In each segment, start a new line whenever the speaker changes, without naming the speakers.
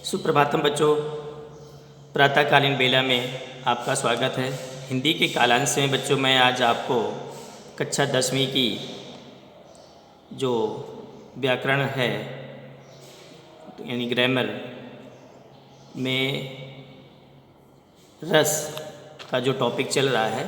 सुप्रभातम बच्चों, प्रातःकालीन बेला में आपका स्वागत है। हिंदी के कालांश में बच्चों मैं आज आपको कक्षा 10वीं की जो व्याकरण है यानी ग्रामर में रस का जो टॉपिक चल रहा है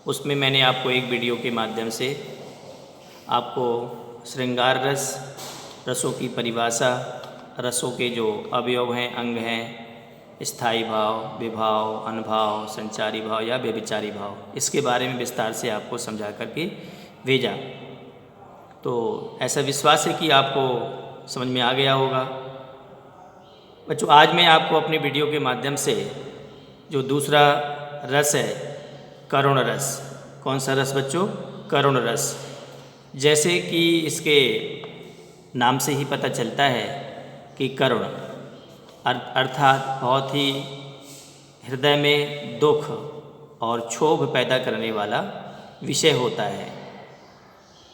उसमें मैंने आपको एक वीडियो के माध्यम से आपको श्रृंगार रस, रसों की परिभाषा, रसों के जो अवयव हैं, अंग हैं, स्थायी भाव, विभाव, अनुभाव, संचारी भाव या व्यभिचारी भाव, इसके बारे में विस्तार से आपको समझा करके भेजा। तो ऐसा विश्वास है कि आपको समझ में आ गया होगा। बच्चों आज मैं आपको अपने वीडियो के माध्यम से जो दूसरा रस है करुण रस, कौन सा रस बच्चों? करुण रस। जैसे कि इसके नाम से ही पता चलता है कि करुण अर्थात बहुत ही हृदय में दुख और क्षोभ पैदा करने वाला विषय होता है।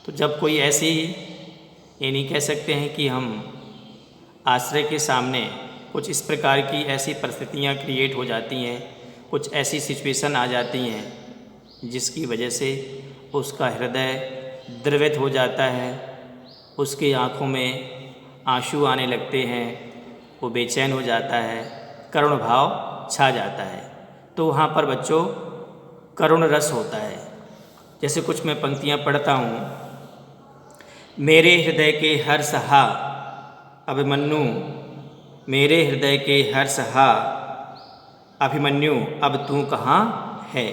तो जब कोई ऐसी ये नहीं कह सकते हैं कि हम आश्रय के सामने कुछ इस प्रकार की ऐसी परिस्थितियाँ क्रिएट हो जाती हैं, कुछ ऐसी सिचुएशन आ जाती हैं जिसकी वजह से उसका हृदय द्रवित हो जाता है, उसकी आँखों में आंसू आने लगते हैं, वो बेचैन हो जाता है, करुण भाव छा जाता है। तो वहाँ पर बच्चों करुण रस होता है। जैसे कुछ मैं पंक्तियाँ पढ़ता हूँ। मेरे हृदय के हर्ष हा अभिमन्यु, मेरे हृदय के हर्ष हा अभिमन्यु, अब तू कहाँ है।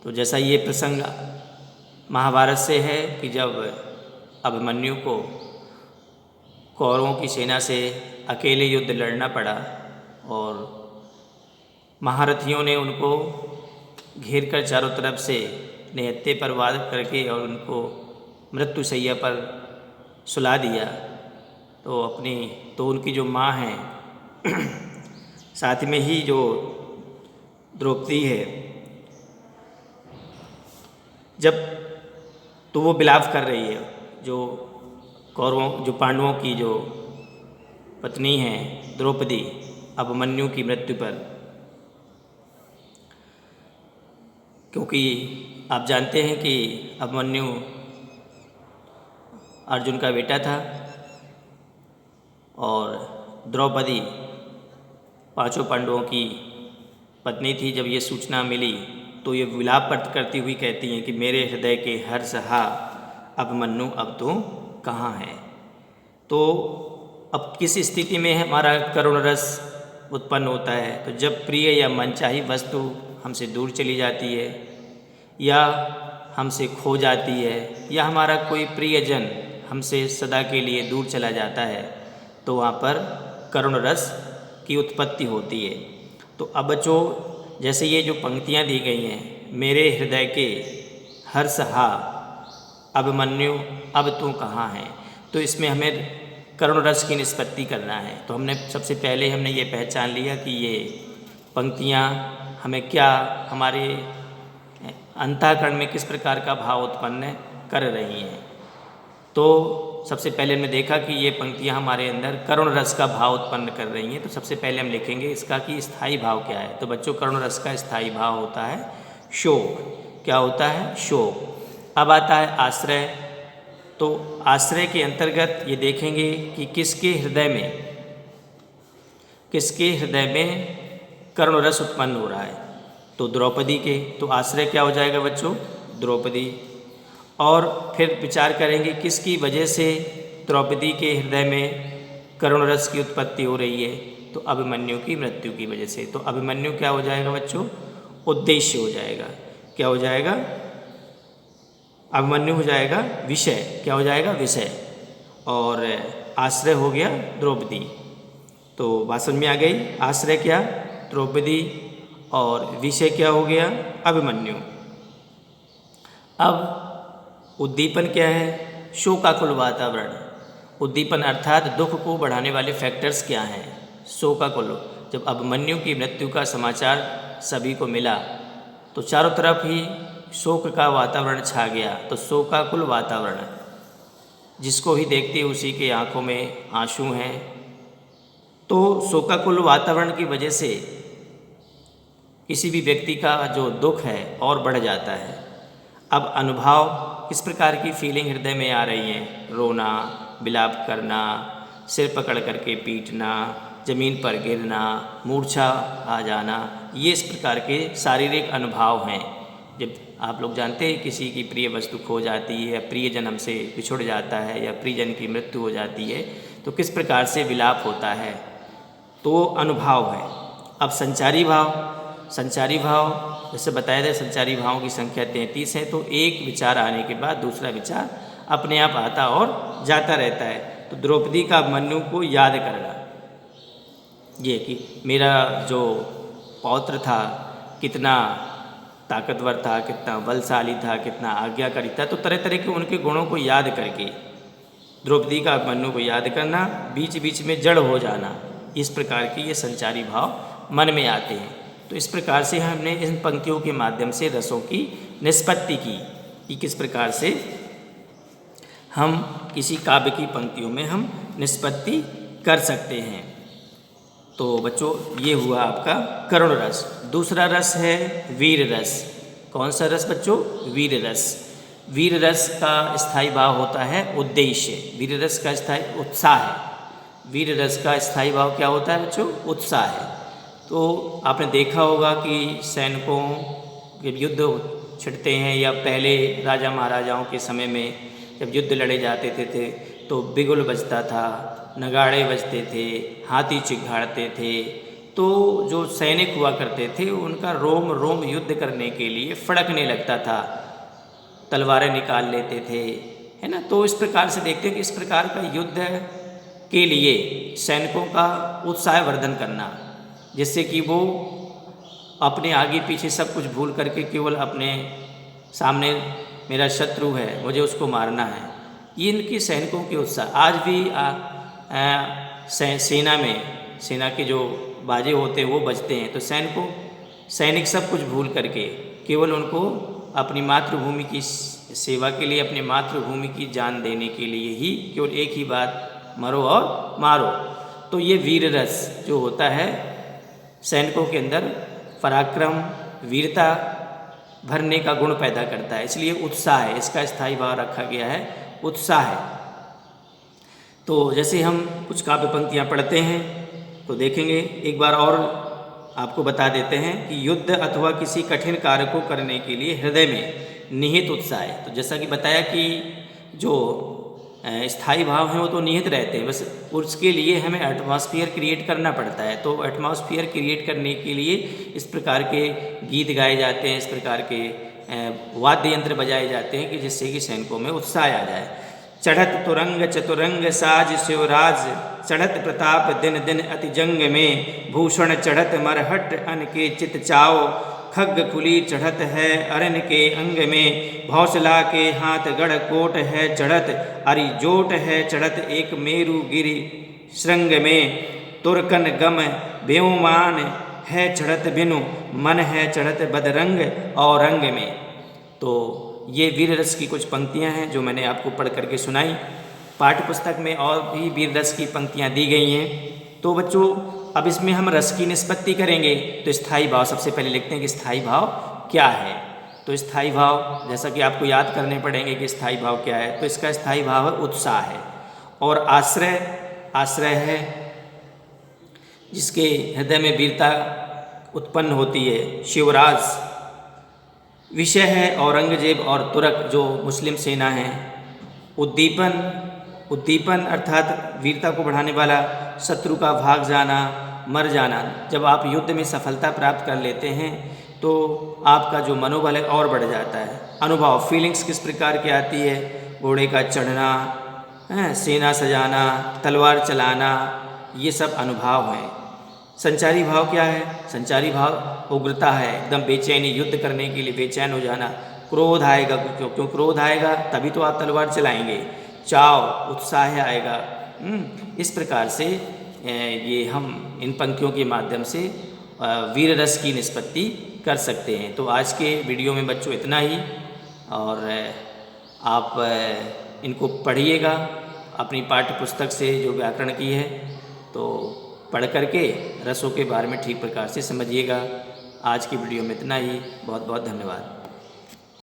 तो जैसा ये प्रसंग महाभारत से है कि जब अभिमन्यु को कौरवों की सेना से अकेले युद्ध लड़ना पड़ा और महारथियों ने उनको घेर कर चारों तरफ से निहत्थे पर वार करके और उनको मृत्यु शैया पर सुला दिया। तो उनकी जो माँ हैं साथ में ही जो द्रौपदी है, जब तो वो विलाप कर रही है, जो कौरवों जो पांडवों की जो पत्नी हैं द्रौपदी अभिमन्यु की मृत्यु पर, क्योंकि आप जानते हैं कि अभिमन्यु अर्जुन का बेटा था और द्रौपदी पांचों पांडवों की पत्नी थी। जब ये सूचना मिली तो ये विलाप करती हुई कहती हैं कि मेरे हृदय के हर्ष हा अभिमन्यु, अब तो कहाँ है। तो अब किस स्थिति में हमारा करुण रस उत्पन्न होता है? तो जब प्रिय या मनचाही वस्तु हमसे दूर चली जाती है या हमसे खो जाती है या हमारा कोई प्रियजन हमसे सदा के लिए दूर चला जाता है, तो वहाँ पर करुण रस की उत्पत्ति होती है। तो अब बच्चों जैसे ये जो पंक्तियाँ दी गई हैं, मेरे हृदय के हर्ष हा अभिमन्यु, अब तू कहाँ है, तो इसमें हमें करुण रस की निष्पत्ति करना है। तो सबसे पहले हमने ये पहचान लिया कि ये पंक्तियाँ हमें क्या हमारे अंतःकरण में किस प्रकार का भाव उत्पन्न कर रही हैं। तो सबसे पहले हमने देखा कि ये पंक्तियाँ हमारे अंदर करुण रस का भाव उत्पन्न कर रही हैं। तो सबसे पहले हम लिखेंगे इसका कि स्थायी भाव क्या है। तो बच्चों करुण रस का स्थायी भाव होता है शोक। क्या होता है? शोक। अब आता है आश्रय। तो आश्रय के अंतर्गत ये देखेंगे कि किसके हृदय में करुण रस उत्पन्न हो रहा है। तो द्रौपदी के। तो आश्रय क्या हो जाएगा बच्चों? द्रौपदी। और फिर विचार करेंगे किसकी वजह से द्रौपदी के हृदय में करुण रस की उत्पत्ति हो रही है। तो अभिमन्यु की मृत्यु की वजह से। तो अभिमन्यु क्या हो जाएगा बच्चों? उद्देश्य हो जाएगा। क्या हो जाएगा? अभिमन्यु हो जाएगा विषय। क्या हो जाएगा? विषय। और आश्रय हो गया द्रौपदी। तो बात समझ में आ गई? आश्रय क्या? द्रौपदी। और विषय क्या हो गया? अभिमन्यु। अब उद्दीपन क्या है? शोकाकुल वातावरण। उद्दीपन अर्थात दुख को बढ़ाने वाले फैक्टर्स क्या हैं? शोकाकुल। जब अभिमन्यु की मृत्यु का समाचार सभी को मिला तो चारों तरफ ही शोक का वातावरण छा गया। तो शोकाकुल वातावरण, जिसको ही देखते उसी के आँखों में आंसू हैं, तो शोकाकुल वातावरण की वजह से किसी भी व्यक्ति का जो दुख है और बढ़ जाता है। अब अनुभव किस प्रकार की फीलिंग हृदय में आ रही है? रोना, विलाप करना, सिर पकड़ करके पीटना, जमीन पर गिरना, मूर्छा आ जाना, ये इस प्रकार के शारीरिक अनुभव हैं। जब आप लोग जानते हैं किसी की प्रिय वस्तु खो जाती है या प्रियजन हमसे बिछुड़ जाता है या प्रियजन की मृत्यु हो जाती है तो किस प्रकार से विलाप होता है, तो अनुभव है। अब संचारी भाव जैसे बताया था, संचारी भावों की संख्या 33 है। तो एक विचार आने के बाद दूसरा विचार अपने आप आता और जाता रहता है। तो द्रौपदी का मन्नु को याद करना, ये कि मेरा जो पौत्र था कितना ताकतवर था, कितना बलशाली था, कितना आज्ञाकारी था। तो तरह तरह के उनके गुणों को याद करके द्रौपदी का मन्नु को याद करना, बीच बीच में जड़ हो जाना, इस प्रकार के ये संचारी भाव मन में आते हैं। तो इस प्रकार से हमने इन पंक्तियों के माध्यम से रसों की निष्पत्ति की कि किस प्रकार से हम किसी काव्य की पंक्तियों में हम निष्पत्ति कर सकते हैं। तो बच्चों ये हुआ आपका करुण रस। दूसरा रस है वीर रस। कौन सा रस बच्चों? वीर रस। वीर रस का स्थायी भाव होता है उद्देश्य। वीर रस का स्थायी उत्साह है। वीर रस का स्थायी भाव क्या होता है बच्चों? उत्साह है। तो आपने देखा होगा कि सैनिकों जब युद्ध छिड़ते हैं या पहले राजा महाराजाओं के समय में जब युद्ध लड़े जाते थे तो बिगुल बजता था, नगाड़े बजते थे, हाथी चिघाड़ते थे। तो जो सैनिक हुआ करते थे उनका रोम रोम युद्ध करने के लिए फड़कने लगता था, तलवारें निकाल लेते थे, है ना। तो इस प्रकार से देखते हैं कि इस प्रकार का युद्ध के लिए सैनिकों का उत्साह वर्धन करना, जिससे कि वो अपने आगे पीछे सब कुछ भूल करके केवल अपने सामने मेरा शत्रु है, मुझे उसको मारना है, ये इनके सैनिकों के उत्साह। आज भी सेना में सेना के जो बाजे होते हैं वो बजते हैं। तो सैनिक सब कुछ भूल करके केवल उनको अपनी मातृभूमि की सेवा के लिए, अपनी मातृभूमि की जान देने के लिए ही केवल एक ही बात, मरो और मारो। तो ये वीर रस जो होता है सैनिकों के अंदर पराक्रम, वीरता भरने का गुण पैदा करता है, इसलिए उत्साह है, इसका स्थायी भाव रखा गया है, उत्साह है। तो जैसे हम कुछ काव्य पंक्तियाँ पढ़ते हैं तो देखेंगे, एक बार और आपको बता देते हैं कि युद्ध अथवा किसी कठिन कार्य को करने के लिए हृदय में निहित उत्साह है। तो जैसा कि बताया कि जो स्थायी भाव हैं वो तो निहित रहते हैं, बस उसके लिए हमें एटमॉस्फेयर क्रिएट करना पड़ता है। तो एटमॉस्फेयर क्रिएट करने के लिए इस प्रकार के गीत गाए जाते हैं, इस प्रकार के वाद्य यंत्र बजाए जाते हैं कि जिससे कि सैनिकों में उत्साह आ जाए। चढ़त तुरंग चतुरंग साज शिवराज, चढ़त प्रताप दिन दिन अति जंग में, भूषण चढ़त मरहट अन के चित चाओ, खग खुली चढ़त है अरन के अंग में, भौसला के हाथ गढ़ कोट है चढ़त, अरि जोट है चढ़त एक मेरु गिरि श्रृंग में, तुरकन गम व्योमान है चढ़त बिनु, मन है चढ़त बदरंग और रंग में। तो ये वीर रस की कुछ पंक्तियां हैं जो मैंने आपको पढ़ करके सुनाई। पाठ्य पुस्तक में और भी वीर रस की पंक्तियां दी गई हैं। तो बच्चों अब इसमें हम रस की निष्पत्ति करेंगे। तो स्थायी भाव सबसे पहले लिखते हैं कि स्थायी भाव क्या है। तो स्थायी भाव जैसा कि आपको याद करने पड़ेंगे कि स्थायी भाव क्या है। तो इसका स्थायी भाव है उत्साह है। और आश्रय है जिसके हृदय में वीरता उत्पन्न होती है। शिवराज विषय है औरंगजेब और तुरक जो मुस्लिम सेना है। उद्दीपन अर्थात वीरता को बढ़ाने वाला, शत्रु का भाग जाना, मर जाना। जब आप युद्ध में सफलता प्राप्त कर लेते हैं तो आपका जो मनोबल है और बढ़ जाता है। अनुभव फीलिंग्स किस प्रकार की आती है? घोड़े का चढ़ना, सेना सजाना, तलवार चलाना, ये सब अनुभव हैं। संचारी भाव क्या है? संचारी भाव उग्रता है, एकदम बेचैनी, युद्ध करने के लिए बेचैन हो जाना। क्रोध आएगा, क्यों क्रोध आएगा? तभी तो आप तलवार चलाएंगे। चाव, उत्साह आएगा। इस प्रकार से ये हम इन पंक्तियों के माध्यम से वीर रस की निष्पत्ति कर सकते हैं। तो आज के वीडियो में बच्चों इतना ही, और आप इनको पढ़िएगा अपनी पाठ्य पुस्तक से जो व्याकरण की है। तो पढ़ करके रसों के बारे में ठीक प्रकार से समझिएगा। आज की वीडियो में इतना ही। बहुत बहुत धन्यवाद।